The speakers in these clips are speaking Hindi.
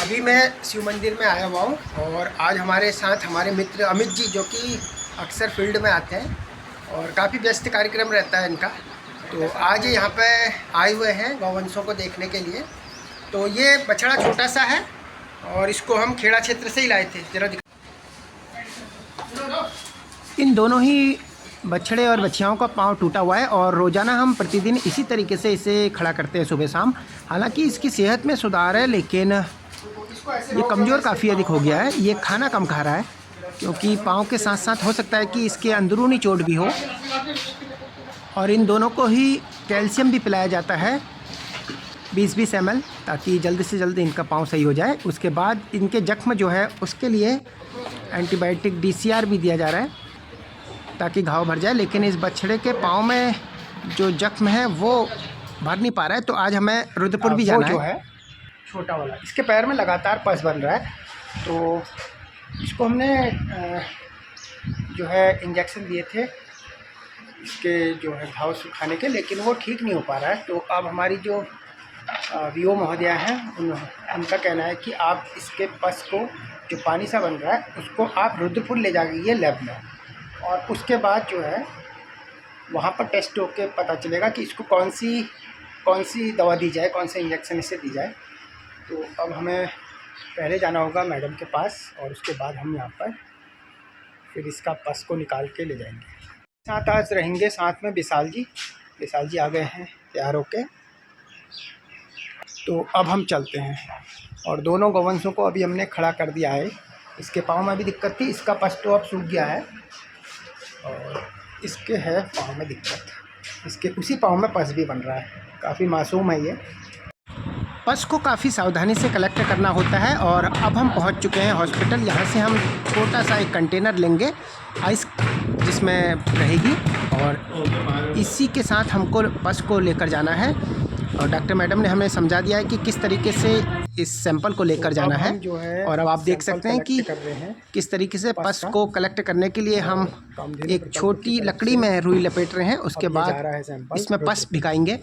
अभी मैं शिव मंदिर में आया हुआ हूँ और आज हमारे साथ हमारे मित्र अमित जी, जो कि अक्सर फील्ड में आते हैं और काफ़ी व्यस्त कार्यक्रम रहता है इनका। तो आज यहाँ पे आए हुए हैं गौवंशों को देखने के लिए। तो ये बछड़ा छोटा सा है और इसको हम खेड़ा क्षेत्र से ही लाए थे। जरा इन दोनों ही बछड़े और बछियाओं का पाँव टूटा हुआ है और रोज़ाना हम प्रतिदिन इसी तरीके से इसे खड़ा करते हैं सुबह शाम। हालांकि इसकी सेहत में सुधार है, लेकिन ये कमज़ोर काफ़ी अधिक हो गया है। ये खाना कम खा रहा है क्योंकि पाँव के साथ साथ हो सकता है कि इसके अंदरूनी चोट भी हो। और इन दोनों को ही कैल्शियम भी पिलाया जाता है 20-20 ml, ताकि जल्द से जल्द इनका पाँव सही हो जाए। उसके बाद इनके जख्म जो है उसके लिए एंटीबायोटिक DCR भी दिया जा रहा है ताकि घाव भर जाए। लेकिन इस बछड़े के पाँव में जो जख्म है वो भर नहीं पा रहा है। तो आज हमें रुद्रपुर भी जाना है। छोटा वाला इसके पैर में लगातार पस बन रहा है, तो इसको हमने जो है इंजेक्शन दिए थे इसके जो है घाव सुखाने के, लेकिन वो ठीक नहीं हो पा रहा है। तो अब हमारी जो VO महोदया हैं उनका कहना है कि आप इसके पस को, जो पानी सा बन रहा है, उसको आप रुद्रपुर ले जाइए लैब में, और उसके बाद जो है वहाँ पर टेस्ट होके पता चलेगा कि इसको कौन सी दवा दी जाए, कौन सा इंजेक्शन इसे दी जाए। तो अब हमें पहले जाना होगा मैडम के पास और उसके बाद हम यहाँ पर फिर इसका पस को निकाल के ले जाएंगे। साथ आज रहेंगे साथ में विशाल जी आ गए हैं तैयार होके। तो अब हम चलते हैं और दोनों गौवंशों को अभी हमने खड़ा कर दिया है। इसके पाँव में भी दिक्कत थी, इसका पस तो अब सूख गया है और इसके है पाँव में दिक्कत। इसके उसी पाँव में पस भी बन रहा है, काफ़ी मासूम है ये। पस को काफ़ी सावधानी से कलेक्ट करना होता है और अब हम पहुंच चुके हैं हॉस्पिटल। यहाँ से हम छोटा सा एक कंटेनर लेंगे आइस जिसमें रहेगी, और इसी के साथ हमको पस को लेकर जाना है। और डॉक्टर मैडम ने हमें समझा दिया है कि किस तरीके से इस सैंपल को लेकर जाना है। और अब आप देख सकते हैं कि किस तरीके से पस को कलेक्ट करने के लिए हम एक छोटी लकड़ी में रुई लपेट रहे हैं। उसके बाद इसमें पस भिगाएंगे।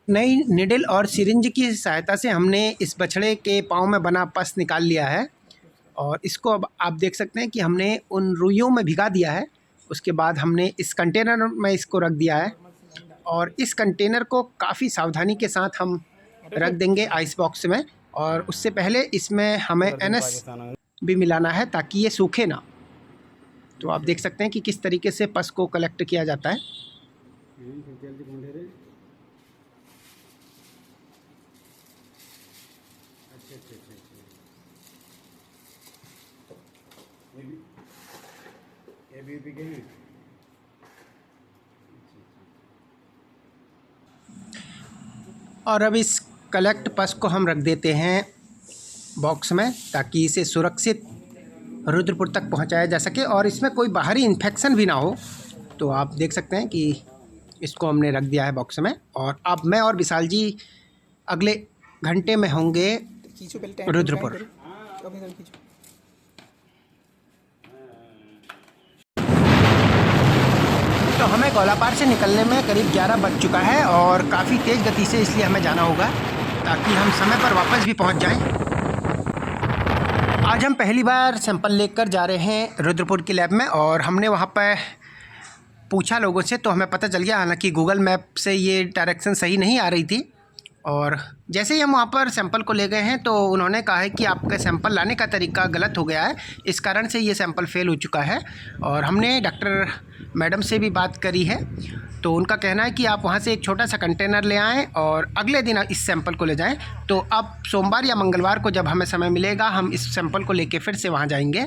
नई निडल और सिरिंज की सहायता से हमने इस बछड़े के पाँव में बना पस निकाल लिया है और इसको अब आप देख सकते हैं कि हमने उन रुइयों में भिगा दिया है। उसके बाद हमने इस कंटेनर में इसको रख दिया है और इस कंटेनर को काफ़ी सावधानी के साथ हम रख देंगे आइस बॉक्स में। और उससे पहले इसमें हमें NS भी मिलाना है ताकि ये सूखे ना। तो आप देख सकते हैं कि किस तरीके से पस को कलेक्ट किया जाता है। और अब इस कलेक्ट पस को हम रख देते हैं बॉक्स में ताकि इसे सुरक्षित रुद्रपुर तक पहुंचाया जा सके और इसमें कोई बाहरी इन्फेक्शन भी ना हो। तो आप देख सकते हैं कि इसको हमने रख दिया है बॉक्स में। और अब मैं और विशाल जी अगले घंटे में होंगे रुद्रपुर। तो हमें गौलापार से निकलने में करीब 11 बज चुका है और काफ़ी तेज़ गति से इसलिए हमें जाना होगा ताकि हम समय पर वापस भी पहुंच जाएं। आज हम पहली बार सैंपल लेकर जा रहे हैं रुद्रपुर की लैब में और हमने वहां पर पूछा लोगों से, तो हमें पता चल गया। हालांकि गूगल मैप से ये डायरेक्शन सही नहीं आ रही थी और जैसे ही हम वहाँ पर सैंपल को ले गए हैं तो उन्होंने कहा है कि आपका सैंपल लाने का तरीका गलत हो गया है, इस कारण से ये सैंपल फ़ेल हो चुका है। और हमने डॉक्टर मैडम से भी बात करी है, तो उनका कहना है कि आप वहाँ से एक छोटा सा कंटेनर ले आएँ और अगले दिन इस सैंपल को ले जाएँ। तो अब सोमवार या मंगलवार को जब हमें समय मिलेगा हम इस सैंपल को लेके फिर से वहाँ जाएंगे।